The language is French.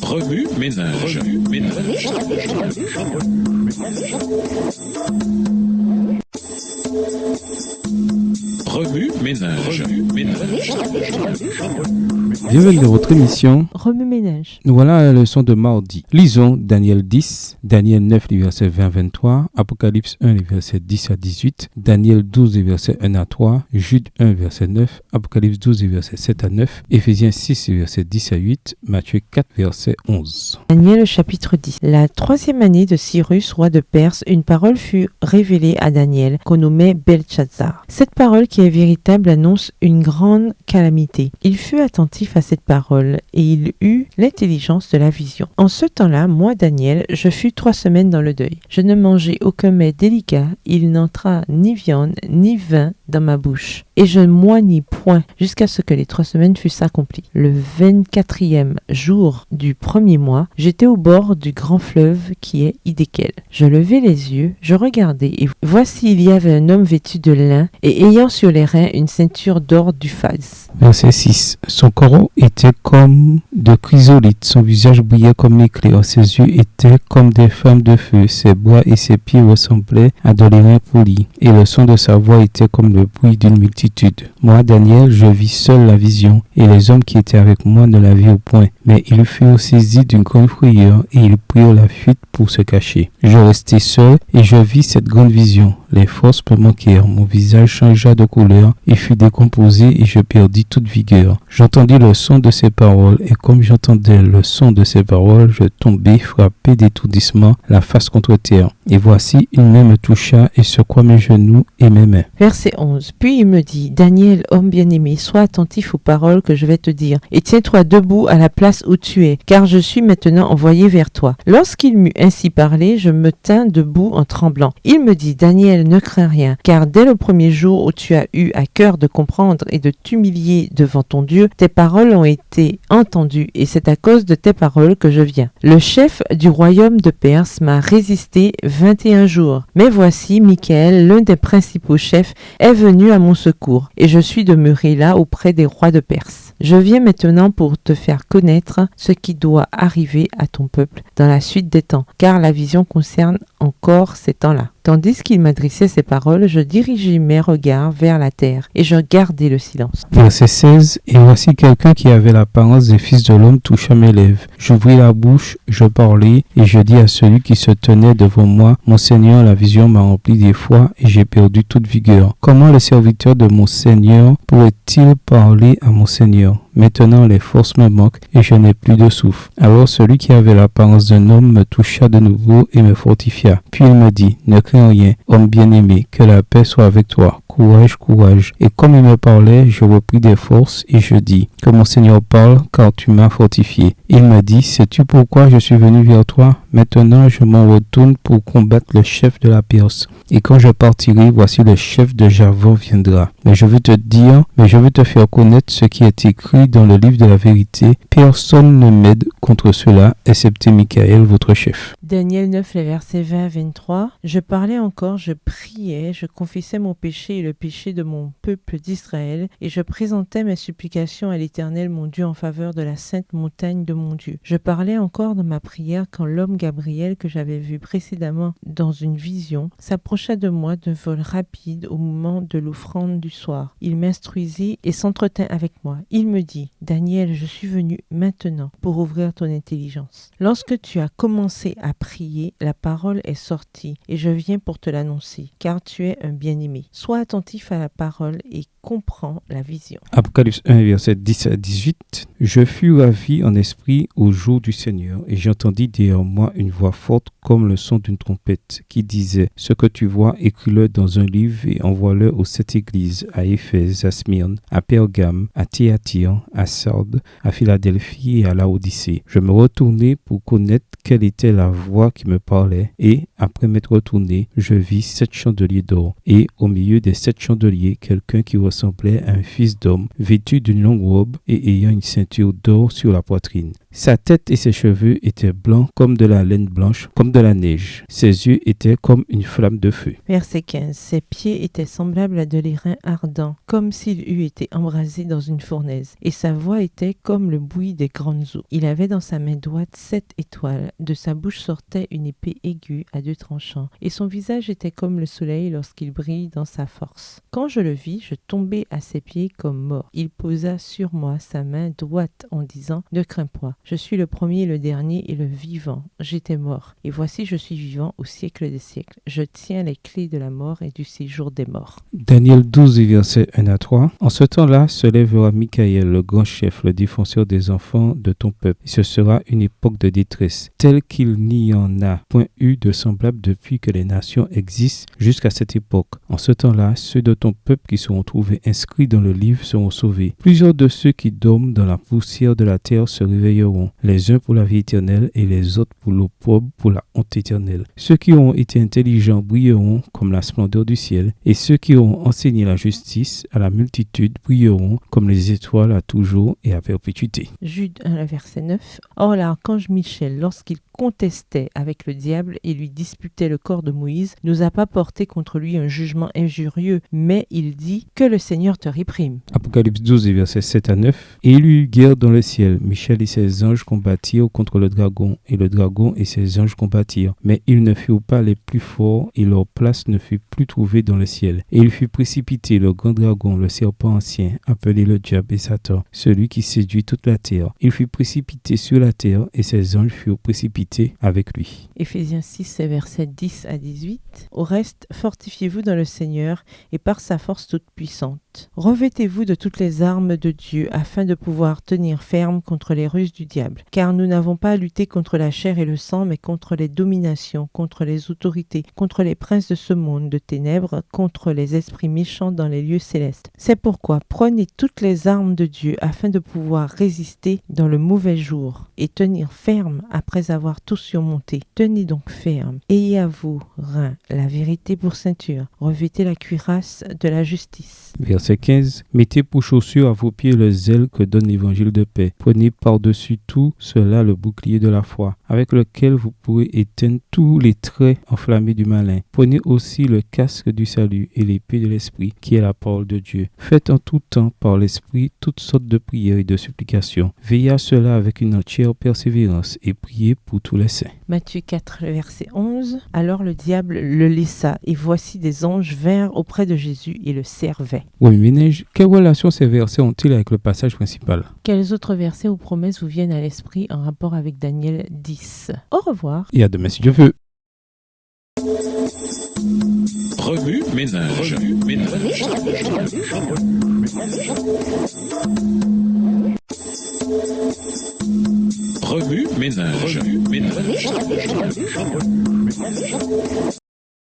Remue ménage. Remue ménage. Bienvenue dans votre émission Remue ménage. Nous voilà à la leçon de mardi. Lisons Daniel 10, Daniel 9, les versets 20 à 23, Apocalypse 1, les versets 10 à 18, Daniel 12, les versets 1 à 3, Jude 1, verset 9, Apocalypse 12, les versets 7 à 9, Éphésiens 6, les versets 10 à 8, Matthieu 4, verset 11. Daniel chapitre 10. La 3e année de Cyrus, roi de Perse, une parole fut révélée à Daniel, qu'on nommait Belchazzar. Cette parole qui est véritable annonce une grande calamité. Il fut attentif à cette parole et il eut l'intelligence de la vision. En ce temps-là, moi, Daniel, je fus 3 semaines dans le deuil. Je ne mangeai aucun mets délicat, il n'entra ni viande ni vin dans ma bouche. Et je ne moignis point jusqu'à ce que les 3 semaines fussent accomplies. Le 24e jour du 1er mois, j'étais au bord du grand fleuve qui est Hiddekel. Je levai les yeux, je regardai et voici il y avait un homme vêtu de lin et ayant sur les reins une ceinture d'or du Phaz. Verset 6. Son corps était comme de chrysolite, son visage brillait comme l'éclair, ses yeux étaient comme des flammes de feu, ses bras et ses pieds ressemblaient à de l'airain poli, et le son de sa voix était comme le bruit d'une multitude. Moi, Daniel, je vis seul la vision, et les hommes qui étaient avec moi ne la virent point, mais ils furent saisis d'une grande frayeur, et ils prirent la fuite pour se cacher. Je restai seul, et je vis cette grande vision. Les forces me manquèrent, mon visage changea de couleur, et fut décomposé, et je perdis toute vigueur. J'entendis le son de ses paroles, et comme j'entendais le son de ses paroles, je tombai frappé d'étourdissement, la face contre terre. Et voici, une main me toucha, et secoua mes genoux et mes mains. Verset 11. Puis il me dit, Daniel, homme bien-aimé, sois attentif aux paroles que je vais te dire, et tiens-toi debout à la place où tu es, car je suis maintenant envoyé vers toi. Lorsqu'il m'eut ainsi parlé, je me tins debout en tremblant. Il me dit, Daniel, ne crains rien, car dès le premier jour où tu as eu à cœur de comprendre et de t'humilier devant ton Dieu, tes paroles ont été entendues, et c'est à cause de tes paroles que je viens. Le chef du royaume de Perse m'a résisté 21 jours. Mais voici, Michaël, l'un des principaux chefs, est venu à mon secours, et je suis demeuré là auprès des rois de Perse. Je viens maintenant pour te faire connaître ce qui doit arriver à ton peuple dans la suite des temps, car la vision concerne encore ces temps-là. Tandis qu'il m'adressait ces paroles, je dirigeai mes regards vers la terre, et je gardai le silence. Verset 16. Et voici quelqu'un qui avait l'apparence des fils de l'homme toucha mes lèvres. J'ouvris la bouche, je parlais, et je dis à celui qui se tenait devant moi, Mon Seigneur, la vision m'a rempli d'effroi, et j'ai perdu toute vigueur. Comment le serviteur de mon Seigneur pourrait-il parler à mon Seigneur? Maintenant les forces me manquent, et je n'ai plus de souffle. Alors celui qui avait l'apparence d'un homme me toucha de nouveau et me fortifia. Puis il me dit, Ne crains rien, homme bien-aimé, que la paix soit avec toi. Courage, courage. Et comme il me parlait, je repris des forces et je dis, Que mon Seigneur parle, car tu m'as fortifié. Il me dit, Sais-tu pourquoi je suis venu vers toi? Maintenant je m'en retourne pour combattre le chef de la Perse. Et quand je partirai, voici le chef de Javan viendra. Mais je veux te faire connaître ce qui est écrit dans le livre de la vérité. Personne ne m'aide contre cela, excepté Michaël, votre chef. Daniel 9, les versets 20 à 23. Je parlais encore, je priais, je confessais mon péché et le péché de mon peuple d'Israël, et je présentais mes supplications à l'Éternel mon Dieu en faveur de la sainte montagne de mon Dieu. Je parlais encore dans ma prière quand l'homme Gabriel que j'avais vu précédemment dans une vision s'approcha de moi d'un vol rapide au moment de l'offrande du soir. Il m'instruisit et s'entretint avec moi. Il me dit, Daniel, je suis venu maintenant pour ouvrir ton intelligence. Lorsque tu as commencé à prier, la parole est sortie et je viens pour te l'annoncer, car tu es un bien-aimé. Sois attentif à la parole et comprends la vision. Apocalypse 1, verset 10 à 18. Je fus ravi en esprit au jour du Seigneur, et j'entendis derrière moi une voix forte comme le son d'une trompette, qui disait, Ce que tu vois, écris-le dans un livre et envoie-le aux 7 églises, à Éphèse, à Smyrne, à Pergame, à Thyatire, à Sardes, à Philadelphie et à Laodicée. Je me retournai pour connaître quelle était la voix qui me parlait, et, après m'être retourné, je vis 7 chandeliers d'or, et au milieu des 7 chandeliers, quelqu'un qui ressemblait à un fils d'homme, vêtu d'une longue robe et ayant une ceinture d'or sur la poitrine. Sa tête et ses cheveux étaient blancs comme de la laine blanche, comme de la neige. Ses yeux étaient comme une flamme de feu. Verset 15. Ses pieds étaient semblables à de l'airain ardent, comme s'il eût été embrasé dans une fournaise. Et sa voix était comme le bruit des grandes eaux. Il avait dans sa main droite 7 étoiles. De sa bouche sortait une épée aiguë à 2 tranchants. Et son visage était comme le soleil lorsqu'il brille dans sa force. Quand je le vis, je tombai à ses pieds comme mort. Il posa sur moi sa main droite en disant « Ne crains point, je suis le premier, le dernier et le vivant. J'étais mort, et voici je suis vivant au siècle des siècles. Je tiens les clés de la mort et du séjour des morts. » Daniel 12, versets 1 à 3. En ce temps-là se lèvera Michaël, le grand chef, le défenseur des enfants de ton peuple. Et ce sera une époque de détresse, telle qu'il n'y en a point eu de semblable depuis que les nations existent jusqu'à cette époque. En ce temps-là, ceux de ton peuple qui seront trouvés inscrits dans le livre seront sauvés. Plusieurs de ceux qui dorment dans la poussière de la terre se réveilleront, les uns pour la vie éternelle et les autres pour l'opprobre, pour la honte éternelle. Ceux qui ont été intelligents brilleront comme la splendeur du ciel, et ceux qui auront enseigné la justice à la multitude brilleront comme les étoiles à toujours et à perpétuité. Jude 1, verset 9. Or l'archange Michel, lorsqu'il contestait avec le diable et lui disputait le corps de Moïse, n'osa pas porter contre lui un jugement injurieux, mais il dit « Que le Seigneur te réprime. » Apocalypse 12, versets 7 à 9. Et il y eut guerre dans le ciel. Michel et ses anges combattirent contre le dragon, et le dragon et ses anges combattirent. Mais ils ne furent pas les plus forts, et leur place ne fut plus trouvée dans le ciel. Et il fut précipité, le grand dragon, le serpent ancien, appelé le diable et Satan, celui qui séduit toute la terre. Il fut précipité sur la terre, et ses anges furent précipités avec lui. Éphésiens 6, versets 10 à 18. Au reste, fortifiez-vous dans le Seigneur et par sa force toute puissante. Revêtez-vous de toutes les armes de Dieu afin de pouvoir tenir ferme contre les ruses du diable. Car nous n'avons pas à lutter contre la chair et le sang, mais contre les dominations, contre les autorités, contre les princes de ce monde de ténèbres, contre les esprits méchants dans les lieux célestes. C'est pourquoi prenez toutes les armes de Dieu afin de pouvoir résister dans le mauvais jour et tenir ferme après avoir tout surmonté. Tenez donc ferme. Ayez à vos reins la vérité pour ceinture. Revêtez la cuirasse de la justice. Verset 15. Mettez pour chaussure à vos pieds le zèle que donne l'évangile de paix. Prenez par-dessus tout cela le bouclier de la foi, avec lequel vous pourrez éteindre tous les traits enflammés du malin. Prenez aussi le casque du salut et l'épée de l'esprit, qui est la parole de Dieu. Faites en tout temps par l'esprit toutes sortes de prières et de supplications. Veillez à cela avec une entière persévérance et priez pour tous les saints. Matthieu 4, verset 11. Alors le diable le laissa, et voici des anges vinrent auprès de Jésus et le servaient. Oui, Ménage, quelle relation ces versets ont-ils avec le passage principal? Quels autres versets ou promesses vous viennent à l'esprit en rapport avec Daniel 10? Au revoir. Et à demain si Dieu veut. Remue ménage. Remue ménage.